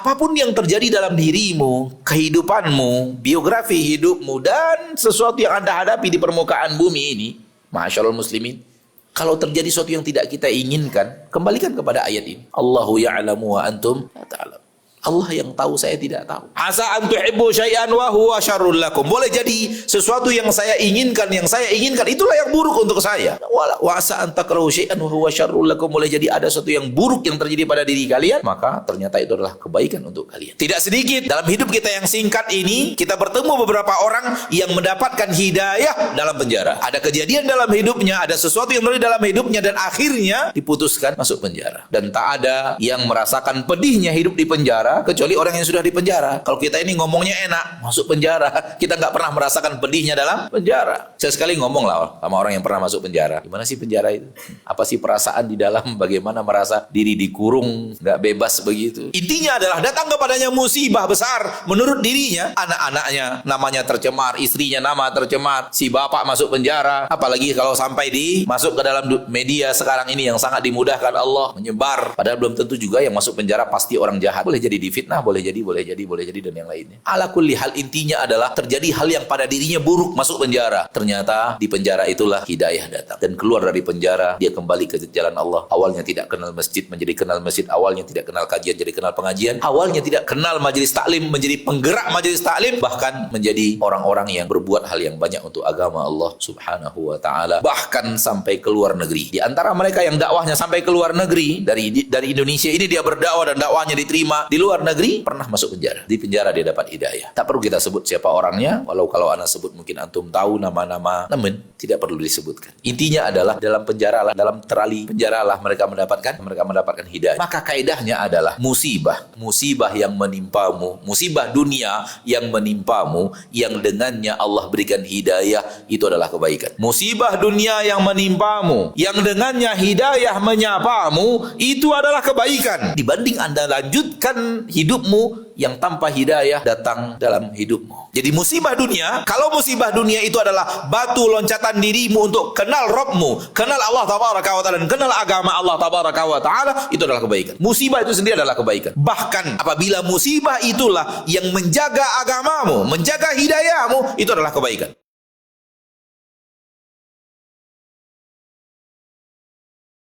Apapun yang terjadi dalam dirimu, kehidupanmu, biografi hidupmu, dan sesuatu yang Anda hadapi di permukaan bumi ini, masyaallah muslimin, kalau terjadi sesuatu yang tidak kita inginkan, kembalikan kepada ayat ini. Allahu ya'lamu wa antum la ta'lamun. Allah yang tahu, saya tidak tahu. Asa an tuhibbu syai'an wa huwa syarrul lakum. Boleh jadi sesuatu yang saya inginkan itulah yang buruk untuk saya. Wa asa an takrahu syai'an wa huwa syarrul lakum. Boleh jadi ada sesuatu yang buruk yang terjadi pada diri kalian, maka ternyata itu adalah kebaikan untuk kalian. Tidak sedikit dalam hidup kita yang singkat ini, kita bertemu beberapa orang yang mendapatkan hidayah dalam penjara. Ada kejadian dalam hidupnya, ada sesuatu yang terjadi dalam hidupnya, dan akhirnya diputuskan masuk penjara. Dan tak ada yang merasakan pedihnya hidup di penjara kecuali orang yang sudah di penjara. Kalau kita ini ngomongnya enak, masuk penjara, kita nggak pernah merasakan pedihnya dalam penjara. Saya sekali ngomong lah sama orang yang pernah masuk penjara. Gimana sih penjara itu? Apa sih perasaan di dalam? Bagaimana merasa diri dikurung, nggak bebas begitu? Intinya adalah datang kepadanya musibah besar menurut dirinya. Anak-anaknya namanya tercemar, istrinya nama tercemar, si bapak masuk penjara. Apalagi kalau sampai masuk ke dalam media sekarang ini yang sangat dimudahkan Allah menyebar. Padahal belum tentu juga yang masuk penjara pasti orang jahat. Boleh jadi difitnah, boleh jadi dan yang lainnya. Ala kulli hal, intinya adalah terjadi hal yang pada dirinya buruk, masuk penjara. Ternyata di penjara itulah hidayah datang, dan keluar dari penjara dia kembali ke jalan Allah. Awalnya tidak kenal masjid menjadi kenal masjid, awalnya tidak kenal kajian jadi kenal pengajian, awalnya tidak kenal majelis taklim menjadi penggerak majelis taklim, bahkan menjadi orang-orang yang berbuat hal yang banyak untuk agama Allah Subhanahu wa taala, bahkan sampai ke luar negeri. Di antara mereka yang dakwahnya sampai ke luar negeri, dari Indonesia ini dia berdakwah dan dakwahnya diterima di luar negeri, pernah masuk penjara. Di penjara dia dapat hidayah. Tak perlu kita sebut siapa orangnya, walau kalau ana sebut mungkin antum tahu nama-nama, namun tidak perlu disebutkan. Intinya adalah dalam penjara lah, dalam terali penjara lah mereka mendapatkan hidayah. Maka kaidahnya adalah musibah yang menimpamu, musibah dunia yang menimpamu, yang dengannya Allah berikan hidayah, itu adalah kebaikan. Musibah dunia yang menimpamu, yang dengannya hidayah menyapamu, itu adalah kebaikan. Dibanding Anda lanjutkan hidupmu yang tanpa hidayah datang dalam hidupmu. Jadi musibah dunia, kalau musibah dunia itu adalah batu loncatan dirimu untuk kenal Rabbmu, kenal Allah Tabaraka wa Ta'ala, dan kenal agama Allah Tabaraka wa Ta'ala, itu adalah kebaikan. Musibah itu sendiri adalah kebaikan. Bahkan apabila musibah itulah yang menjaga agamamu, menjaga hidayahmu, itu adalah kebaikan.